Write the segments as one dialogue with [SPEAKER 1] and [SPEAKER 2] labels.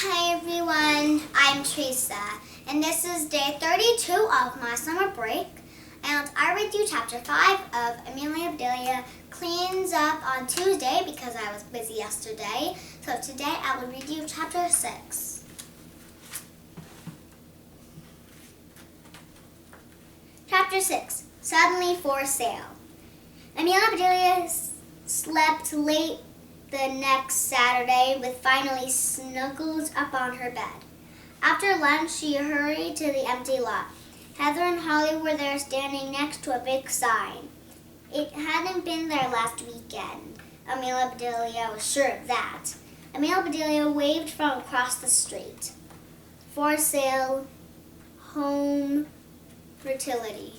[SPEAKER 1] Hi everyone, I'm Teresa, and this is day 32 of my summer break, and I read you chapter 5 of Amelia Bedelia Cleans Up on Tuesday because I was busy yesterday. So today I will read you chapter 6. Chapter 6, Suddenly for Sale. Amelia Bedelia slept late the next Saturday with finally snuggled up on her bed. After lunch, she hurried to the empty lot. Heather and Holly were there standing next to a big sign. It hadn't been there last weekend. Amelia Bedelia was sure of that. Amelia Bedelia waved from across the street. For sale, home fertility.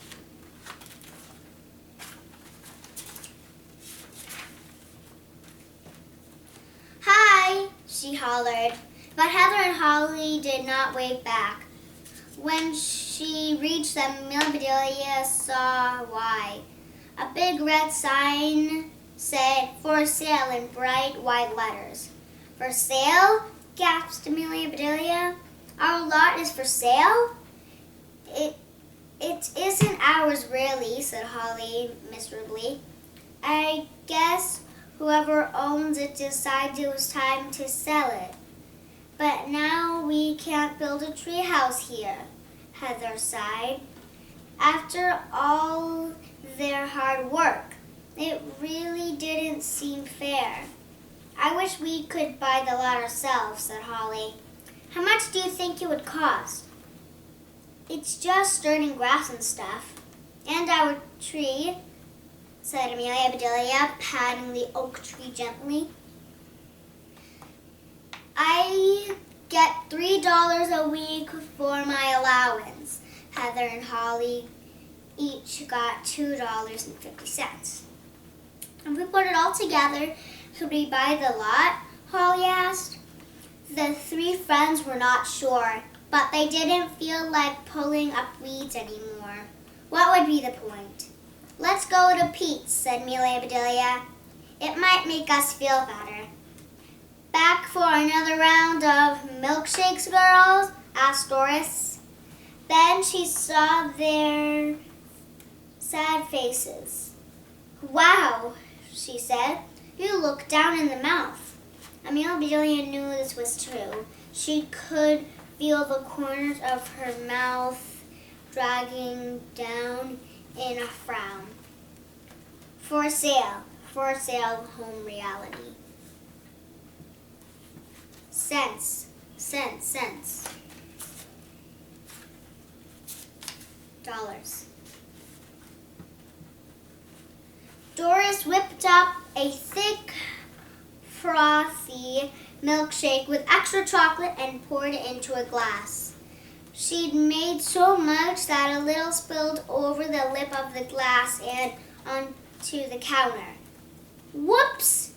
[SPEAKER 1] "Hi," she hollered, but Heather and Holly did not wave back. When she reached them, Amelia Bedelia saw why. A big red sign said, "For sale," in bright white letters. "For sale?" gasped Amelia Bedelia. "Our lot is for sale?" It isn't ours really," said Holly miserably. "I guess whoever owns it decided it was time to sell it. But now we can't build a treehouse here," Heather sighed. "After all their hard work, it really didn't seem fair." "I wish we could buy the lot ourselves," said Holly. "How much do you think it would cost?" "It's just starting grass and stuff. And our tree," said Amelia Bedelia, patting the oak tree gently. "I get $3 a week for my allowance." Heather and Holly each got $2.50. "If we put it all together, could we buy the lot?" Holly asked. The three friends were not sure, but they didn't feel like pulling up weeds anymore. What would be the point? "Let's go to Pete's," said Amelia Bedelia. "It might make us feel better." "Back for another round of milkshakes, girls?" asked Doris. Then she saw their sad faces. "Wow," she said, "you look down in the mouth." Amelia Bedelia knew this was true. She could feel the corners of her mouth dragging down in a frown. For sale, home reality. Cents. Dollars. Doris whipped up a thick, frothy milkshake with extra chocolate and poured it into a glass. She'd made so much that a little spilled over the lip of the glass and onto the counter. "Whoops,"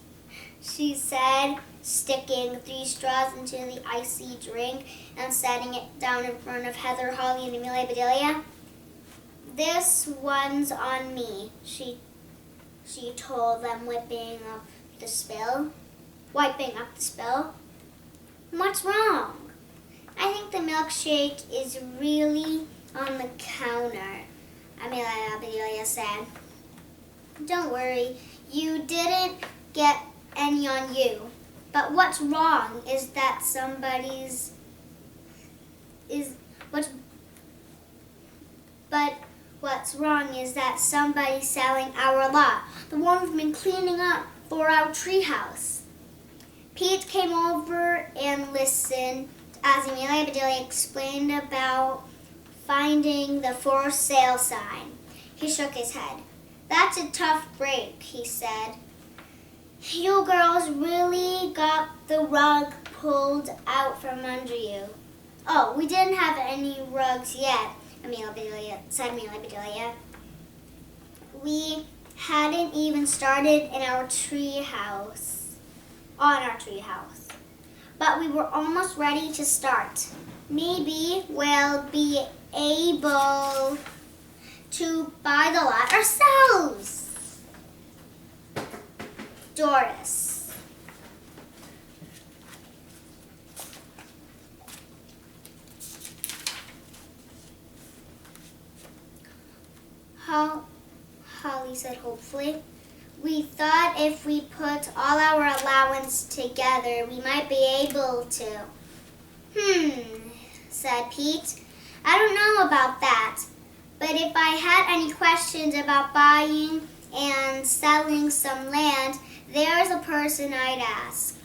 [SPEAKER 1] she said, sticking 3 straws into the icy drink and setting it down in front of Heather, Holly, and Amelia Bedelia. "This one's on me," she told them, wiping up the spill. "What's wrong?" "I think the milkshake is really on the counter," Amelia Bedelia said. "Don't worry, you didn't get any on you. But what's wrong is that somebody's selling our lot, the one we've been cleaning up for our treehouse." Pete came over and listened as Amelia Bedelia explained about finding the for sale sign. He shook his head. "That's a tough break," he said. "You girls really got the rug pulled out from under you." "Oh, we didn't have any rugs yet," said Amelia Bedelia. "We hadn't even started on our treehouse. But we were almost ready to start. Maybe we'll be able to buy the lot ourselves." Doris. Holly said hopefully. We thought if we put all our allowance together, we might be able to. Said Pete. I don't know about that, but if I had any questions about buying and selling some land, there's a person I'd ask.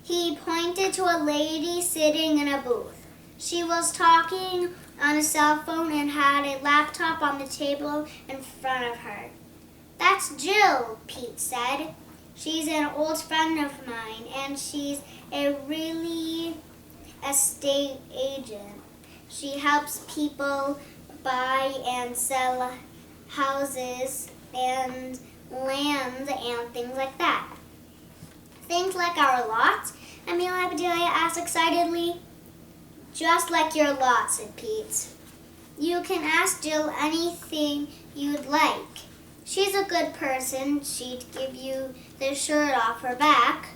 [SPEAKER 1] He pointed to a lady sitting in a booth. She was talking on a cell phone and had a laptop on the table in front of her. That's Jill, Pete said. She's an old friend of mine, and she's a really estate agent. She helps people buy and sell houses and land and things like that. Things like our lot? Amelia and Bedelia asked excitedly. Just like your lot, said Pete. You can ask Jill anything you'd like. She's a good person. She'd give you the shirt off her back.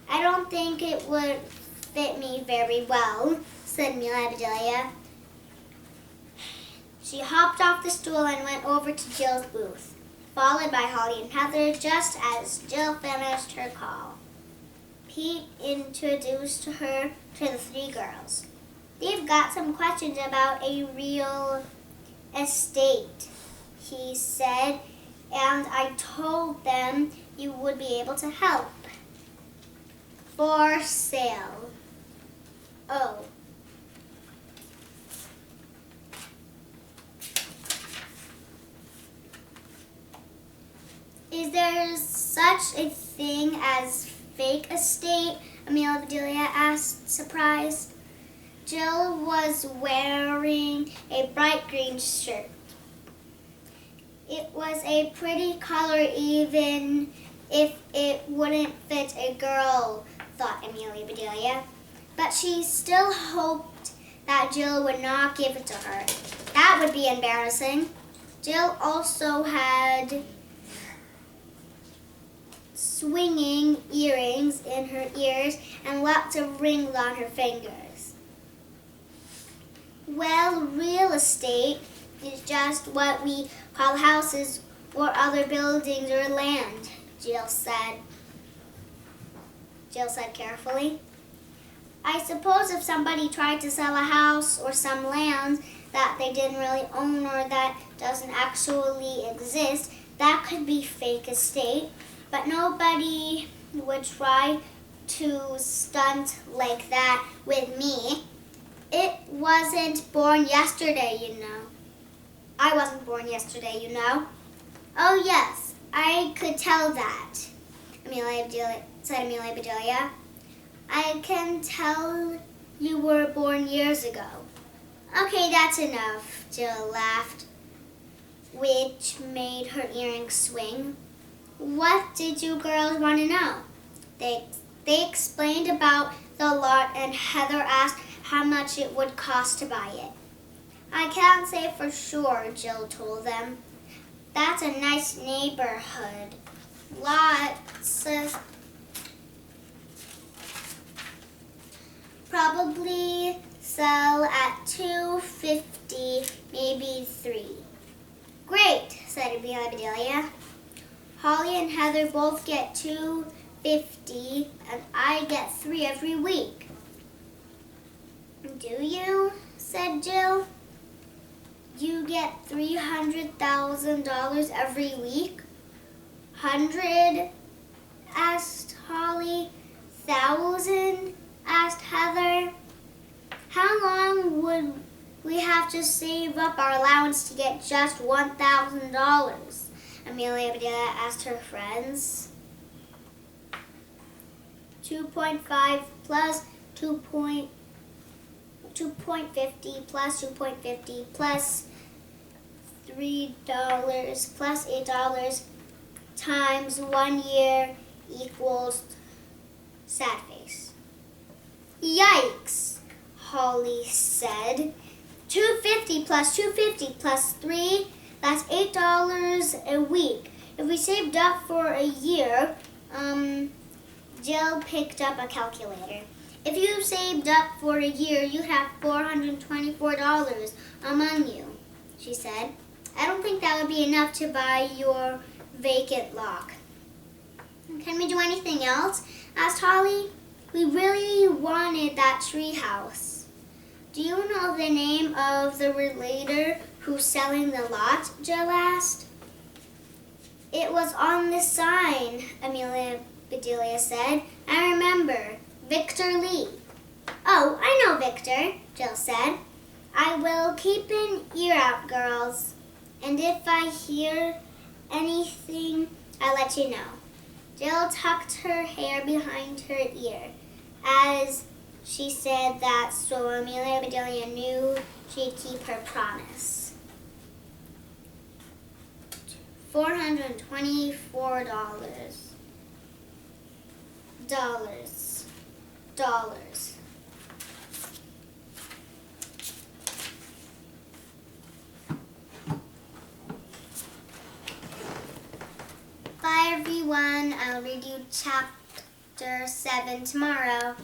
[SPEAKER 1] I don't think it would fit me very well, said Amelia and Bedelia. She hopped off the stool and went over to Jill's booth, followed by Holly and Heather just as Jill finished her call. Pete introduced her to the three girls. They've got some questions about a real estate, he said, and I told them you would be able to help. For sale. Oh. Is there such a thing as fake estate? Amelia and Bedelia asked, surprised. Jill was wearing a bright green shirt. It was a pretty color even if it wouldn't fit a girl, thought Amelia and Bedelia. But she still hoped that Jill would not give it to her. That would be embarrassing. Jill also had swinging earrings in her ears and lots of rings on her fingers. Well, real estate is just what we call houses or other buildings or land, Jill said. Jill said carefully. I suppose if somebody tried to sell a house or some land that they didn't really own or that doesn't actually exist, that could be fake estate. But nobody would try to stunt like that with me. It wasn't born yesterday, you know. I wasn't born yesterday, you know. Oh, yes, I could tell that, said Amelia Bedelia. I can tell you were born years ago. Okay, that's enough, Jill laughed, which made her earrings swing. What did you girls want to know? They explained about the lot, and Heather asked how much it would cost to buy it. I can't say for sure, Jill told them. That's a nice neighborhood. Lots of probably sell at $2.50, maybe $3. Great, said Amelia and Bedelia. Holly and Heather both get $2.50, and I get $3 every week. Do you? Said Jill. You get $300,000 every week? 100? Asked Holly. 1,000? Asked Heather. How long would we have to save up our allowance to get just $1,000? Amelia and Bedelia asked her friends. 2.5 plus 2.50 plus 2.50 plus $3 plus $8 times 1 year equals sad face. Yikes, Holly said. 250 plus 250 plus 3, that's $8 a week. If we saved up for a year, Jill picked up a calculator. If you saved up for a year, you'd have $424 among you, she said. I don't think that would be enough to buy your vacant lot. Can we do anything else? Asked Holly. We really wanted that tree house. Do you know the name of the realtor who's selling the lot? Jill asked. It was on the sign, Amelia Bedelia said. I remember. Victor Lee. Oh, I know Victor, Jill said. I will keep an ear out, girls. And if I hear anything, I'll let you know. Jill tucked her hair behind her ear as she said that so Amelia Bedelia knew she'd keep her promise. $424. Dollars. Bye everyone. I'll read you chapter 7 tomorrow.